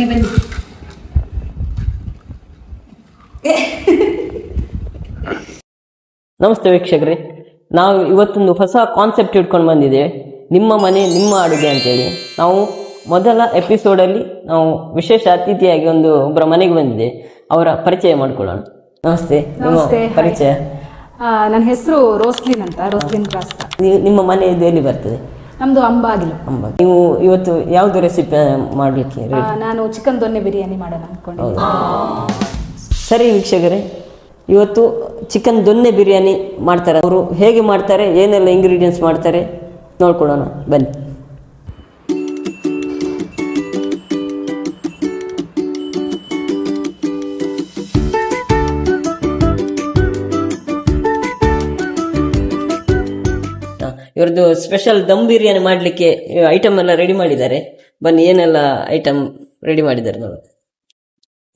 ಬನ್ನಿ ಬನ್ನಿ. ನಮಸ್ತೆ ವೀಕ್ಷಕರೇ, ನಾವು ಇವತ್ತೊಂದು ಹೊಸ ಕಾನ್ಸೆಪ್ಟ್ ಇಟ್ಕೊಂಡು ಬಂದಿದ್ದೇವೆ, ನಿಮ್ಮ ಮನೆ ನಿಮ್ಮ ಅಡುಗೆ ಅಂತೇಳಿ. ನಾವು ಮೊದಲ ಎಪಿಸೋಡಲ್ಲಿ ನಾವು ವಿಶೇಷ ಅತಿಥಿಯಾಗಿ ಒಬ್ಬರ ಮನೆಗೆ ಬಂದಿದೆ. ಅವರ ಪರಿಚಯ ಮಾಡ್ಕೊಳ್ಳೋಣ. ನಮಸ್ತೆ. ಪರಿಚಯ? ನನ್ನ ಹೆಸರು ರೋಸ್ಲಿನ್ ಅಂತ, ರೋಸ್ಲಿನ್ ಕ್ರಾಸ್. ನಿಮ್ಮ ಮನೆ ಎಲ್ಲಿ ಬರ್ತದೆ? ನಮ್ದು ಅಂಬಾಗಿಲು. ನೀವು ಇವತ್ತು ಯಾವ್ದು ರೆಸಿಪಿ ಮಾಡಲಿಕ್ಕೆ? ನಾನು ಚಿಕನ್ ದೊನ್ನೆ ಬಿರಿಯಾನಿ ಮಾಡೋಣ ಅನ್ಕೊಂಡಿದ್ದೆ. ಸರಿ ವೀಕ್ಷಕರೇ, ಇವತ್ತು ಚಿಕನ್ ದೊನ್ನೆ ಬಿರಿಯಾನಿ ಮಾಡ್ತಾರೆ. ಅವರು ಹೇಗೆ ಮಾಡ್ತಾರೆ, ಏನೆಲ್ಲ ಇಂಗ್ರೀಡಿಯೆಂಟ್ಸ್ ಮಾಡ್ತಾರೆ ನೋಡ್ಕೊಳ್ಳೋಣ ಬನ್ನಿ. ಇವ್ರದ್ದು ಸ್ಪೆಷಲ್ ದಮ್ ಬಿರಿಯಾನಿ ಮಾಡಲಿಕ್ಕೆ ಐಟಮ್ ಎಲ್ಲ ರೆಡಿ ಮಾಡಿದ್ದಾರೆ. ಬನ್ನಿ, ಏನೆಲ್ಲ ಐಟಮ್ ರೆಡಿ ಮಾಡಿದ್ದಾರೆ ನೋಡು.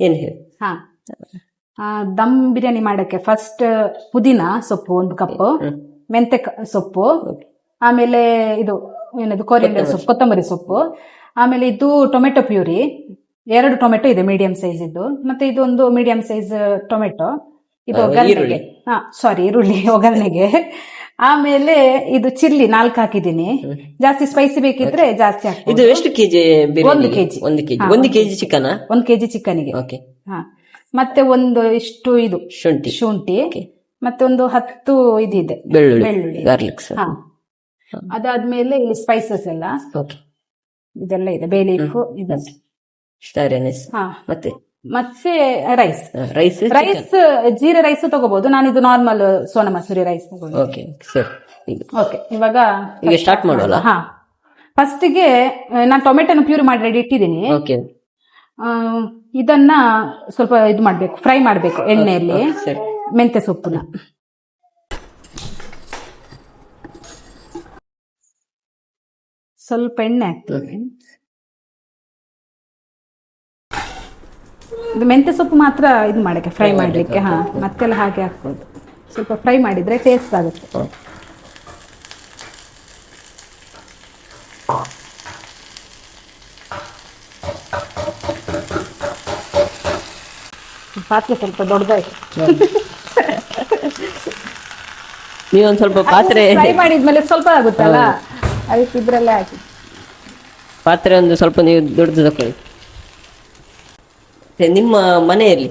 ಏನು ಹೇಳಿ? ದಮ್ ಬಿರಿಯಾನಿ ಮಾಡಕ್ಕೆ ಫಸ್ಟ್ ಪುದೀನ ಸೊಪ್ಪು 1 ಕಪ್, ಮೆಂತೆ ಸೊಪ್ಪು, ಆಮೇಲೆ ಇದು ಏನದು ಕೊರಿಯಂಡರ್ ಸೊಪ್ಪು, ಕೊತ್ತಂಬರಿ ಸೊಪ್ಪು, ಆಮೇಲೆ ಇದು ಟೊಮೆಟೊ ಪ್ಯೂರಿ 2 ಟೊಮೆಟೊ ಇದೆ ಮೀಡಿಯಂ ಸೈಜ್ ಇದ್ದು, ಮತ್ತೆ ಇದೊಂದು ಮೀಡಿಯಂ ಸೈಜ್ ಟೊಮೆಟೊ, ಇದು ಒಗ್ಗರಣೆಗೆ, ಈರುಳ್ಳಿ ಒಗ್ಗರಣೆಗೆ. ಆಮೇಲೆ ಇದು ಚಿಲ್ಲಿ 4 ಹಾಕಿದೀನಿ. ಜಾಸ್ತಿ ಸ್ಪೈಸಿ ಬೇಕಿದ್ರೆ ಜಾಸ್ತಿ ಹಾಕಿ. ಇದು ಎಷ್ಟು KG? 1 KG. 1 KG chicken? 1 KG ಚಿಕನ್ಗೆ. ಮತ್ತೆ ಇಷ್ಟು ಇದು ಶುಂಠಿ, ಮತ್ತೆ 10 ಇದಿದೆ ಬೆಳ್ಳುಳ್ಳಿ, ಗಾರ್ಲಿಕ್ಸ್. ಅದಾದ್ಮೇಲೆ ಇಲ್ಲಿ ಸ್ಪೈಸಸ್ ಎಲ್ಲ ಇದೆಲ್ಲ ಇದೆ, ಬೇ ಲೀಫ್, ಮತ್ತೆ ರೈಸ್ ಜೀರೆ ರೈಸ್ ತಗೋಬಹುದು. ನಾನು ಇದು ನಾರ್ಮಲ್ ಸೋನಾ ಮಸೂರಿ ರೈಸ್ ತಗೊಂಡು. ಓಕೆ, ಇವಾಗ ಸ್ಟಾರ್ಟ್ ಮಾಡೋಲ್ಲ? ಫಸ್ಟ್ ಗೆ ನಾನು ಟೊಮೆಟೊನ ಪ್ಯೂರಿ ಮಾಡಿ ರೆಡಿ ಇಟ್ಟಿದ್ದೀನಿ. ಇದನ್ನ ಸ್ವಲ್ಪ ಇದು ಮಾಡ್ಬೇಕು, ಫ್ರೈ ಮಾಡ್ಬೇಕು ಎಣ್ಣೆಯಲ್ಲಿ. ಮೆಂತೆ ಸೊಪ್ಪುನ ಸ್ವಲ್ಪ ಎಣ್ಣೆ ಹಾಕ್ತೀವಿ. ಇದು ಮೆಂತೆ ಸೊಪ್ಪು ಮಾತ್ರ ಇದು ಮಾಡಕ್ಕೆ, ಫ್ರೈ ಮಾಡ್ಲಿಕ್ಕೆ. ಮತ್ತೆಲ್ಲ ಹಾಗೆ ಹಾಕ್ಬೋದು. ಸ್ವಲ್ಪ ಫ್ರೈ ಮಾಡಿದ್ರೆ ಟೇಸ್ಟ್ ಆಗುತ್ತೆ. ಪಾತ್ರೆ ಸ್ವಲ್ಪ ದೊಡ್ಡದಾಯ್ತು. ನೀವೊಂದು ಸ್ವಲ್ಪ ಪಾತ್ರೆ ಫ್ರೈ ಮಾಡಿದ್ಮೇಲೆ ಸ್ವಲ್ಪ ಆಗುತ್ತಲ್ಲ, ಅದಕ್ಕೆ ಇದ್ರಲ್ಲೇ ಹಾಕಿ. ಪಾತ್ರೆ ಒಂದು ಸ್ವಲ್ಪ ನೀವು ದೊಡ್ಡದು ತಕೊಳ್ಳಿ. ನಿಮ್ಮ ಮನೆಯಲ್ಲಿ?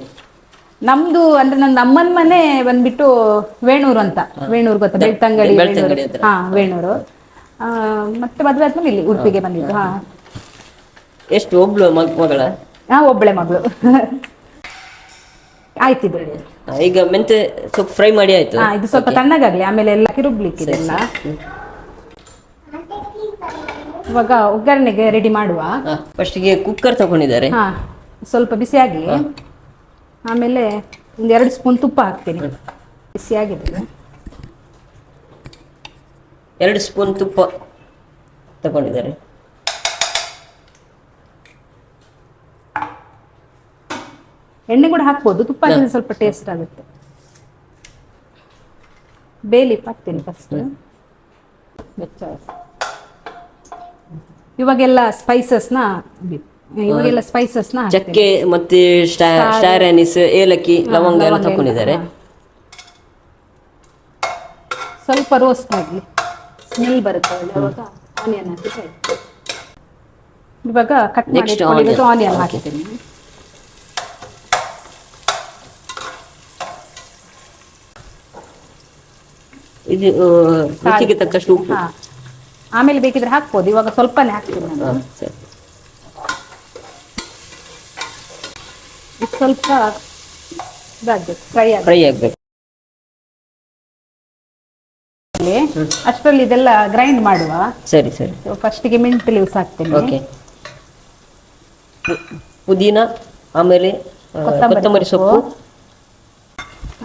ನಮ್ದು ಅಂದ್ರೆ ನನ್ನ ಅಮ್ಮನ ಮನೆ ಬಂದ್ಬಿಟ್ಟು ವೇಣೂರು ಅಂತ. ವೇಣೂರು ಗೊತ್ತಾ? ಬೆಳ್ತಂಗಡಿ. ವೇಣೂರು. ಮತ್ತೆ ಮದುವೆ ಆದ್ಮೇಲೆ ಇಲ್ಲಿ ಉಡುಪಿಗೆ ಬಂದಿದ್ದು. ಎಷ್ಟು? ಒಬ್ಳು ಮಗಳ? ಒಬ್ಬಳೆ ಮಗಳು. ಆಯ್ತಿದ್ರು. ಈಗ ಮೆಂತೆ ಸೊಪ್ಪು ಫ್ರೈ ಮಾಡಿ ಆಯ್ತು. ಇದು ಸ್ವಲ್ಪ ತಣ್ಣಗಾಗ್ಲಿ, ಆಮೇಲೆ ಎಲ್ಲ ರುಬ್ಲಿಕ್ಕೆ ಇದೆಲ್ಲ. ಇವಾಗ ಒಗ್ಗರಣೆಗೆ ರೆಡಿ ಮಾಡುವ. ಫಸ್ಟಿಗೆ ಕುಕ್ಕರ್ ತಗೊಂಡಿದ್ದಾರೆ. ಸ್ವಲ್ಪ ಬಿಸಿಯಾಗಿ, ಆಮೇಲೆ 2 ಸ್ಪೂನ್ ತುಪ್ಪ ಹಾಕ್ತೀನಿ. ಬಿಸಿಯಾಗಿದೆ. 2 ಸ್ಪೂನ್ ತುಪ್ಪ ತಗೊಂಡಿದ್ದಾರೆ. ಎಣ್ಣೆ ಕೂಡ ಹಾಕ್ಬೋದು, ತುಪ್ಪ ಹಾಕಿದ್ರೆ ಸ್ವಲ್ಪ ಟೇಸ್ಟ್ ಆಗುತ್ತೆ. ಬೇಲೀಫ್ ಹಾಕ್ತೀನಿ ಫಸ್ಟ್. ಇವಾಗೆಲ್ಲ ಸ್ಪೈಸಸ್ನ ಚಕ್ಕೆ ಮತ್ತೆ ಸ್ಟಾರ್ ಅನೀಸ್, ಏಲಕ್ಕಿ, ಲವಂಗ ಎಲ್ಲ ತಗೊಂಡಿದ್ದಾರೆ. ಸ್ವಲ್ಪ ರೋಸ್ಟ್ ಆಗಲಿ, ಸ್ಮೆಲ್ ಬರುತ್ತೆ. ಆನಿಯನ್ ಹಾಕಿ, ಇವಾಗ ಕಟ್ ಮಾಡಿ ಆನಿಯನ್ ಹಾಕಿದ್ದೀನಿ. ಇದು ರುಚಿಗೆ ತಕ್ಕಷ್ಟು ಉಪ್ಪು. ಆಮೇಲೆ ಬೇಕಿದ್ರೆ ಹಾಕ್ಬೋದು, ಇವಾಗ ಸ್ವಲ್ಪನೇ ಹಾಕ್ತೀನಿ ನಾನು. ಸ್ವಲ್ಪ ಫ್ರೈ ಆಗ್ಬೇಕು. ಅಷ್ಟರಲ್ಲಿ ಇದೆಲ್ಲ ಗ್ರೈಂಡ್ ಮಾಡುವ. ಸರಿ. ಫಸ್ಟಿಗೆ ಮಿಂಟ್ ಲೀವ್ಸ್ ಹಾಕ್ತೀನಿ. ಪುದೀನ, ಆಮೇಲೆ ಕೊತ್ತಂಬರಿ ಸೊಪ್ಪು,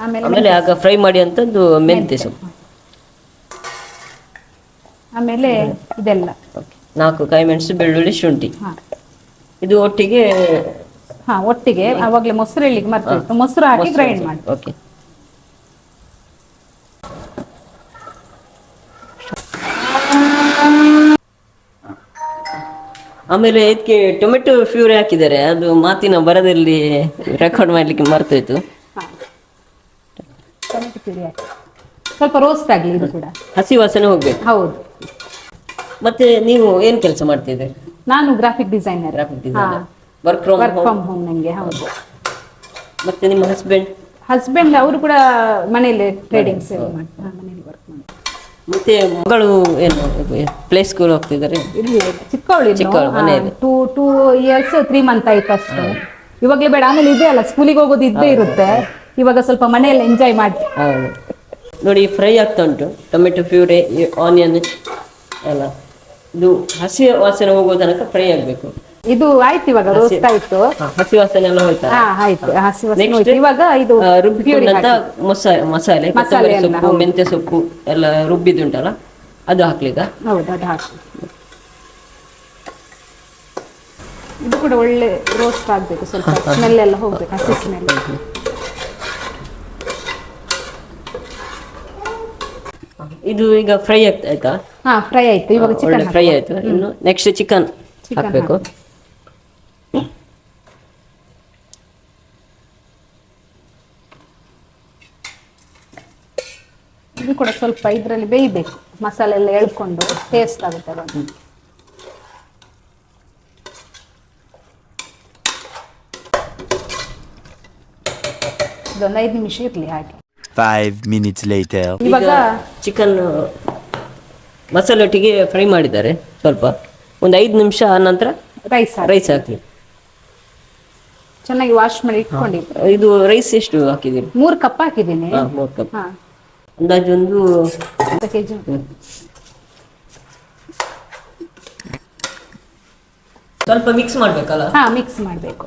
ಆಮೇಲೆ ಆಗ ಫ್ರೈ ಮಾಡಿ ಅಂತದ್ದು ಮೆಂತೆ ಸೊಪ್ಪು, ಆಮೇಲೆ ಇದೆಲ್ಲ 4 ಕಾಯಿ ಮೆಣಸು, ಬೆಳ್ಳುಳ್ಳಿ, ಶುಂಠಿ. ಇದು ಒಟ್ಟಿಗೆ ಅವಾಗಲೇ ಮೊಸರು ಹೇಳಿಕ್ಕೆ ಮರ್ತಿತ್ತು, ಮೊಸರು ಹಾಕಿ ಗ್ರೈಂಡ್ ಮಾಡಿ. ಆಮೇಲೆ ಇದಕ್ಕೆ ಟೊಮೆಟೊ ಫ್ಯೂರಿ ಹಾಕಿದ್ದಾರೆ, ಅದು ಮಾತಿನ ಬರದಲ್ಲಿ ರೆಕಾರ್ಡ್ ಮಾಡ್ಲಿಕ್ಕೆ ಮರ್ತೋಯ್ತು. ಟೊಮೆಟೊ ಪ್ಯೂರಿ ಹಾಕಿ ಸ್ವಲ್ಪ ರೋಸ್ಟ್ ಆಗಲಿ ಇದು ಕೂಡ. ಹಸಿ ವಾಸನೆ ಹೋಗ್ಬೇಕು. ಹೌದು. ಮತ್ತೆ ನೀವು ಏನ್ ಕೆಲಸ ಮಾಡ್ತಿದ್ದೀರಿ? ನಾನು graphic designer. Work from home ನಂಗೆ. ಹೌದು. ಮತ್ತೆ ನಿಮ್ಮ ಹಸ್ಬೆಂಡ್ ಅವರು ಕೂಡ ಮನೆಯಲ್ಲಿ ಟ್ರೇಡಿಂಗ್ ಸೇವೆ ಮಾಡ್ತಾರೆ, ಮನೆಯಲ್ಲಿ ವರ್ಕ್ ಮಾಡ್ತಾರೆ. ಮತ್ತೆ ಮಗಳು ಏನು ಪ್ಲೇ ಸ್ಕೂಲ್ ಹೋಗ್ತಿದ್ದಾರೆ? ಇಲ್ಲಿ ಚಿಕ್ಕವಳು 2 years 3 months ಆಯ್ತು ಅಷ್ಟೇ. ಇವಾಗಲೇ ಬೇಡ, ಆಮೇಲೆ ಇದೆ ಅಲ್ಲ ಸ್ಕೂಲಿಗೆ ಹೋಗೋದು ಇದ್ದೇ ಇರುತ್ತೆ. ಇವಾಗ ಸ್ವಲ್ಪ ಮನೆಯಲ್ಲಿ ಎಂಜಾಯ್ ಮಾಡಿ. ಹೌದು ನೋಡಿ, ಫ್ರೈ ಆಗ್ತಾ ಉಂಟು ಟೊಮೆಟೊ ಪ್ಯೂರಿ, ಆನಿಯನ್ ಎಲ್ಲ. ಇದು ಹಸಿ ವಾಸನೆ ಹೋಗೋ ತನಕ ಫ್ರೈ ಆಗ್ಬೇಕು. ಇದು ಆಯ್ತು, ಇವಾಗ ರೋಸ್ಟ್ ಆಯ್ತು, ಹಸಿ ವಾಸನೆ ಎಲ್ಲ ಹೋಯ್ತಾ? ಆಯ್ತು, ಹಸಿ ವಾಸನೆ ಹೋಯ್ತು. ಇವಾಗ ಇದು ರುಬ್ಬಿಕೊಂಡಂತ ಮಸಾಲೆ ಕೊತ್ತಂಬರಿ ಸೊಪ್ಪು, ಮೆಂತ್ಯ ಸೊಪ್ಪು ಎಲ್ಲ ರುಬ್ಬಿದುಂಟಲ್ಲ, ಅದು ಹಾಕ್ಲಿಕ್ಕ? ಹೌದು, ಅದು ಹಾಕಿ. ಇದು ಕೂಡ ಒಳ್ಳೆ ರೋಸ್ಟ್ ಆಗ್ಬೇಕು, ಸ್ವಲ್ಪ ಸ್ಮೆಲ್ ಎಲ್ಲ ಹೋಗ್ಬೇಕು, ಹಸಿ ಸ್ಮೆಲ್. ಇದು ಈಗ ಫ್ರೈ ಆಯ್ತಾ? ಫ್ರೈ ಆಯ್ತು. ಇವಾಗ ಚಿಕನ್ ಫ್ರೈ ಆಯ್ತು. ಇನ್ನು ನೆಕ್ಸ್ಟ್ ಚಿಕನ್ ಹಾಕ್ಬೇಕು. ಇದು ಕೂಡ ಸ್ವಲ್ಪ ಇದರಲ್ಲಿ ಬೇಯಬೇಕು, ಮಸಾಲೆ ಎಲ್ಲ ಎಳ್ಕೊಂಡು ಟೇಸ್ಟ್ ಆಗುತ್ತೆ ಅದು. ಇದೊಂದು 5 ನಿಮಿಷ ಇರ್ಲಿ ಹಾಗೆ. 5 minutes later. ಇವಾಗ ಚಿಕನ್ ಮಸಾಲೆ ಒಟ್ಟಿಗೆ ಫ್ರೈ ಮಾಡಿದ್ದಾರೆ. ಸ್ವಲ್ಪ ಒಂದು 5 ನಿಮಿಷ ನಂತರ ರೈಸ್ ಹಾಕಿ ಚೆನ್ನಾಗಿ ವಾಶ್ ಮಾಡಿ ಇಟ್ಕೊಂಡಿದ್ದೆ. ಇದು ರೈಸ್ ಎಷ್ಟು ಹಾಕಿದ್ದೀರಿ? 3 ಕಪ್ ಹಾಕಿದ್ದೀನಿ. 3 ಕಪ್. ಅಂದಾಜು ಒಂದು ಅರ್ಧ ಕೆಜಿ. ಸ್ವಲ್ಪ ಮಿಕ್ಸ್ ಮಾಡ್ಬೇಕಲ್ಲ? ಮಿಕ್ಸ್ ಮಾಡಬೇಕು.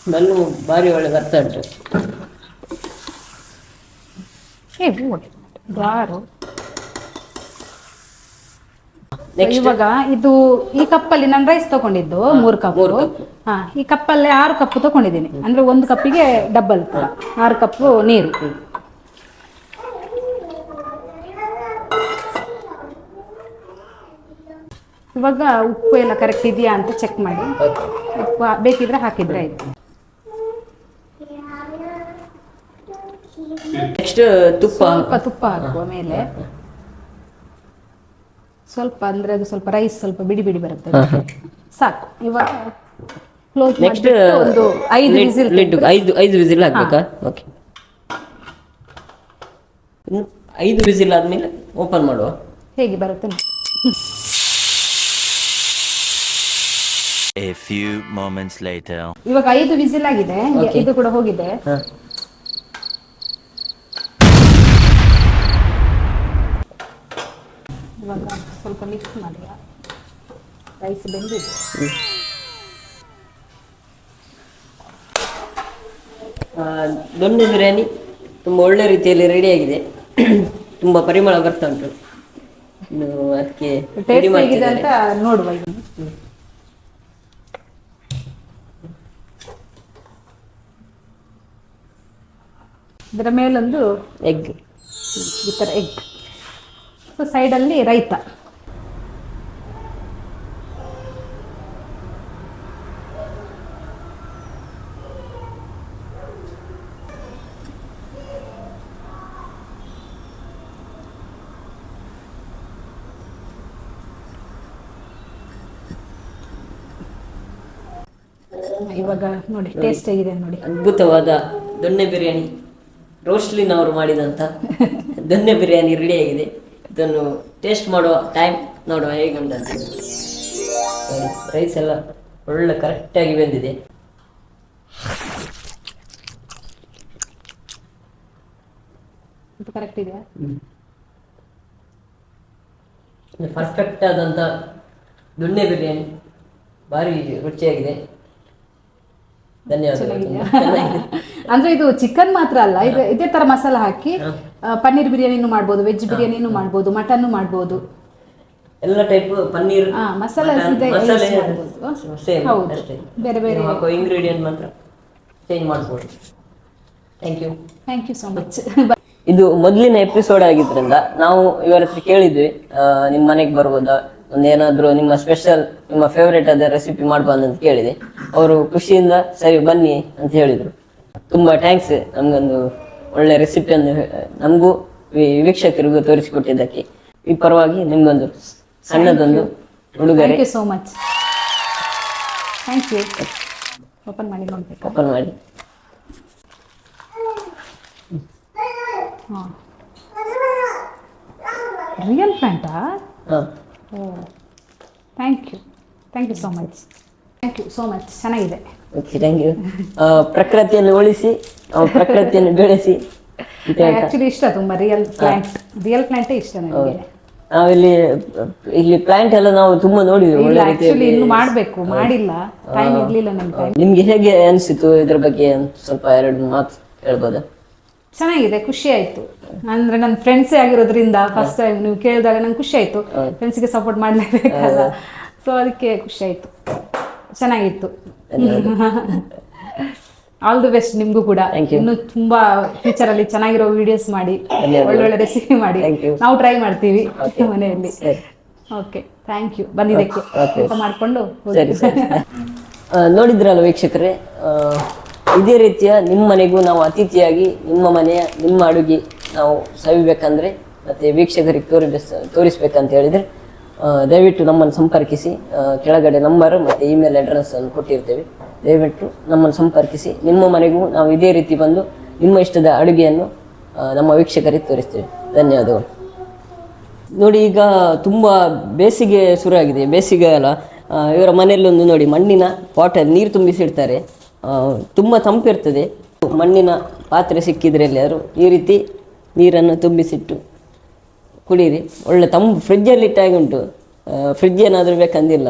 ಸ್ಮೆಲ್ಲು ಭಾರಿ ಒಳ್ಳೆ ಬರ್ತಾ ಉಂಟು. ಇವಾಗ ಇದು ಈ ಕಪ್ಪಲ್ಲಿ ನಾನು ರೈಸ್ ತಗೊಂಡಿದ್ದು 3 ಕಪ್. ಈ ಕಪ್ಪಲ್ಲಿ 6 ಕಪ್ ತಗೊಂಡಿದ್ದೀನಿ, ಅಂದ್ರೆ 1 ಕಪ್ಪಿಗೆ ಡಬಲ್ 6 ಕಪ್ ನೀರು. ಇವಾಗ ಉಪ್ಪು ಎಲ್ಲ ಕರೆಕ್ಟ್ ಇದೆಯಾ ಅಂತ ಚೆಕ್ ಮಾಡಿ, ಉಪ್ಪು ಬೇಕಿದ್ರೆ ಹಾಕಿದ್ರೆ ಆಯ್ತು. ನೆಕ್ಸ್ಟ್ ತುಪ್ಪ ಹಾಕುವ ಮೇಲೆ ಸ್ವಲ್ಪ, ಅಂದ್ರೆ ಅದು ಸ್ವಲ್ಪ ರೈಸ್ ಸ್ವಲ್ಪ ಬಿಡಿ ಬಿಡಿ ಬರುತ್ತೆ, ಸಾಕು. ಇವಾಗ ಕ್ಲೋಸ್ ನೆಕ್ಸ್ಟ್ ಒಂದು 5 ವಿಸಿಲ್. 5 ವಿಸಿಲ್ ಹಾಕ್ಬೇಕಾ? ಓಕೆ. 5 ವಿಸಿಲ್ ಆದ್ಮೇಲೆ ಓಪನ್ ಮಾಡುವ, ಹೇಗೆ ಬರುತ್ತೆ. A few moments later. ಇವಾಗ 5 ವಿಸಿಲ್ ಆಗಿದೆ, ಇದು ಕೂಡ ಹೋಗಿದೆ. ಇವಾಗ ಸ್ವಲ್ಪ ಮಿಕ್ಸ್ ಮಾಡಿ, ರೈಸ್ ಬೆಂದಿದೆ. ದೊಣ್ಣೆ ಬಿರಿಯಾನಿ ತುಂಬ ಒಳ್ಳೆ ರೀತಿಯಲ್ಲಿ ರೆಡಿ ಆಗಿದೆ. ತುಂಬ ಪರಿಮಳ ಬರ್ತಾ ಉಂಟು. ಅದಕ್ಕೆ ಟೇಸ್ಟ್ ಹೇಗಿದೆ ಅಂತ ನೋಡುವ. ಇದರ ಮೇಲೊಂದು ಎಗ್, ಈ ಥರ ಎಗ್, ಸೈಡಲ್ಲಿ ರೈತ. ಇವಾಗ ನೋಡಿ ಟೇಸ್ಟ್ ಹೇಗಿದೆ ನೋಡಿ. ಅದ್ಭುತವಾದ ದೊಣ್ಣೆ ಬಿರಿಯಾನಿ, ರೋಸ್ಲಿನ್ ಅವರು ಮಾಡಿದಂತ ದೊಣ್ಣೆ ಬಿರಿಯಾನಿ ರೆಡಿ ಆಗಿದೆ. ಇದನ್ನು ಟೇಸ್ಟ್ ಮಾಡುವ ಟೈಮ್ ನೋಡುವ ಹೇಗುಂಟಂತ. ರೈಸ್ ಎಲ್ಲ ಒಳ್ಳೆ ಕರೆಕ್ಟಾಗಿ ಬೆಂದಿದೆ. ಕರೆಕ್ಟ್ ಇದೆಯಾ? ಪರ್ಫೆಕ್ಟ್ ಆದಂತ ದೊಣ್ಣೆ ಬಿರಿಯಾನಿ, ಭಾರಿ ರುಚಿಯಾಗಿದೆ. ಧನ್ಯವಾದಗಳು. ಅಂದ್ರೆ ಇದು ಚಿಕನ್ ಮಾತ್ರ ಅಲ್ಲ, ಇದೇ ತರ ಮಸಾಲ ಹಾಕಿ ಪನ್ನೀರ್ ಬಿರಿಯಾನಿನೂ ಮಾಡ್ಬೋದು, ವೆಜ್ ಬಿರಿಯಾನಿನೂ ಮಾಡ್ಬೋದು, ಮಟನ್ ಮಾಡ್ಬೋದು. ಎಲ್ಲ ಟೈಪ್ ಪನ್ನೀರ್ ಮಸಾಲೆ ಇದೆ ಮಸಾಲೆ use ಮಾಡ್ಬೋದು. ಸೇಮ್ ಹೌದು. ಅಷ್ಟೇ. ಬೇರೆ ಬೇರೆ ನೀವು ಹಾಕೋ ಇಂಗ್ರೀಡಿಯೆಂಟ್ ಮಾತ್ರ ಚೇಂಜ್ ಮಾಡ್ಬೋದು. Thank you. Thank you so much. ಇದು ಮೊದಲಿನ ಎಪಿಸೋಡ್ ಆಗಿದ್ರಿಂದ ನಾವು ಇವರ ಹತ್ರ ಕೇಳಿದ್ವಿ, ನಿಮ್ಮ ಮನೆಗೆ ಬರ್ಬೋದಾ, ಒಂದೇನಾದ್ರು ನಿಮ್ಮ ಸ್ಪೆಷಲ್ ನಿಮ್ಮ ಫೇವ್ರೇಟ್ ಆದ ರೆಸಿಪಿ ಮಾಡ್ಬಂದು ಅಂತ ಕೇಳಿದೆ. ಅವರು ಖುಷಿಯಿಂದ ಸರಿ ಬನ್ನಿ ಅಂತ ಹೇಳಿದ್ರು. ತುಂಬಾ ಥ್ಯಾಂಕ್ಸ್, ನಮ್ಗೊಂದು ಒಳ್ಳೆ ರೆಸಿಪಿಯನ್ನು ನಮಗೂ ವೀಕ್ಷಕರಿಗೂ ತೋರಿಸಿಕೊಟ್ಟಿದ್ದಕ್ಕೆ. ಈ ಪರವಾಗಿ ನಿಮ್ಗೊಂದು ಸಣ್ಣದೊಂದು ಉಡುಗೊರೆ. Thank you so much. Thank you. Open ಮಾಡಿ ನೋಡ್ಬೇಕು. ಓಪನ್ ಮಾಡಿ. ಹಾಂ, ರಿಯಲ್ ಪ್ಯಾಂಟಾ? ಹಾಂ, ಓ, thank you so much. Thank you so much. ಚೆನ್ನಾಗಿದೆ. Okay, thank you. ಪ್ರಕೃತಿಯನ್ನು ಉಳಿಸಿ ಪ್ರಕೃತಿಯನ್ನು ಬೆಳೆಸಿ ಅಂತ ಹೇಳ್ತಾ ಆ್ಯಕ್ಚುಲಿ ಇಷ್ಟ ತುಂಬ ರಿಯಲ್ ಪ್ಲಾಂಟೇ ಇಷ್ಟ ನನಗೆ. ಇಲ್ಲಿ ಪ್ಲಾಂಟ್ ಎಲ್ಲ ನಾವು ತುಂಬಾ ನೋಡಿದ್ವಿ. ಇಲ್ಲ, ಒಳ್ಳೆ ಆ್ಯಕ್ಚುಲಿ ರೀತಿಯಲ್ಲಿ ಇನ್ನು ಮಾಡಬೇಕು, ಮಾಡಿಲ್ಲ, ಟೈಮ್ ಇರಲಿಲ್ಲ ನನ್ನ ಟೈಮ್. ನಿಮ್ಗೆ ಹೇಗೆ ಅನಿಸಿತು ಇದ್ರ ಬಗ್ಗೆ ಸ್ವಲ್ಪ 2 ಮಾತು ಹೇಳ್ಬೋದಾ? ಚೆನ್ನಾಗಿದೆ, ಖುಷಿ ಆಯ್ತು. ಅಂದ್ರೆ ನನ್ನ ಫ್ರೆಂಡ್ಸೇ ಆಗಿರೋದ್ರಿಂದ ಫಸ್ಟ್ ಟೈಮ್ ನೀವು ಕೇಳಿದಾಗ ನಂಗೆ ಖುಷಿ ಆಯ್ತು. ಫ್ರೆಂಡ್ಸ್ಗೆ ಸಪೋರ್ಟ್ ಮಾಡಲೇಬೇಕಲ್ಲ, ಸೊ ಅದಕ್ಕೆ ಖುಷಿ ಆಯ್ತು. ಚೆನ್ನಾಗಿತ್ತು. ಆಲ್ ದಿ ಬೆಸ್ಟ್ ನಿಮ್ಗೂ ಕೂಡ. ಇನ್ನು ತುಂಬಾ ಫ್ಯೂಚರ್ ಅಲ್ಲಿ ಚೆನ್ನಾಗಿರೋ ವಿಡಿಯೋಸ್ ಮಾಡಿ, ಒಳ್ಳೊಳ್ಳೆ ರೆಸಿಪಿ ಮಾಡಿ, ನಾವು ಟ್ರೈ ಮಾಡ್ತೀವಿ ಮನೆಯಲ್ಲಿ. ಓಕೆ, ಥ್ಯಾಂಕ್ ಯು ಬಂದಿದ್ದಕ್ಕೆ. ಊಟ ಮಾಡ್ಕೊಂಡು ಸರಿ ಸರಿ. ನೋಡಿದ್ರಲ್ಲ ವೀಕ್ಷಕರೇ, ಇದೇ ರೀತಿಯ ನಿಮ್ಮ ಮನೆಗೂ ನಾವು ಅತಿಥಿಯಾಗಿ ನಿಮ್ಮ ಮನೆಯ ನಿಮ್ಮ ಅಡುಗೆ ನಾವು ಸವಿಬೇಕಂದ್ರೆ ಮತ್ತೆ ವೀಕ್ಷಕರಿಗೆ ತೋರಿಸ್ಬೇಕಂತ ಹೇಳಿದ್ರೆ ದಯವಿಟ್ಟು ನಮ್ಮನ್ನು ಸಂಪರ್ಕಿಸಿ. ಕೆಳಗಡೆ ನಂಬರ್ ಮತ್ತು ಇಮೇಲ್ ಅಡ್ರೆಸ್ ಅನ್ನು ಕೊಟ್ಟಿರ್ತೇವೆ. ದಯವಿಟ್ಟು ನಮ್ಮನ್ನು ಸಂಪರ್ಕಿಸಿ. ನಿಮ್ಮ ಮನೆಗೂ ನಾವು ಇದೇ ರೀತಿ ಬಂದು ನಿಮ್ಮ ಇಷ್ಟದ ಅಡುಗೆಯನ್ನು ನಮ್ಮ ವೀಕ್ಷಕರಿಗೆ ತೋರಿಸ್ತೇವೆ. ಧನ್ಯವಾದಗಳು. ನೋಡಿ, ಈಗ ತುಂಬ ಬೇಸಿಗೆ ಶುರುವಾಗಿದೆ. ಬೇಸಿಗೆ ಅಲ್ಲ, ಇವರ ಮನೆಯಲ್ಲೊಂದು ನೋಡಿ ಮಣ್ಣಿನ ಪಾಟಲ್ಲಿ ನೀರು ತುಂಬಿಸಿಡ್ತಾರೆ. ತುಂಬ ತಂಪಿರ್ತದೆ. ಮಣ್ಣಿನ ಪಾತ್ರೆ ಸಿಕ್ಕಿದ್ರೆ ಎಲ್ಲರೂ ಈ ರೀತಿ ನೀರನ್ನು ತುಂಬಿಸಿಟ್ಟು ಕುಡೀರಿ. ಒಳ್ಳೆ ಫ್ರಿಜ್ಜಲ್ಲಿ ಇಟ್ಟಾಗಿ ಉಂಟು. ಫ್ರಿಜ್ ಏನಾದರೂ ಬೇಕಂದಿಲ್ಲ.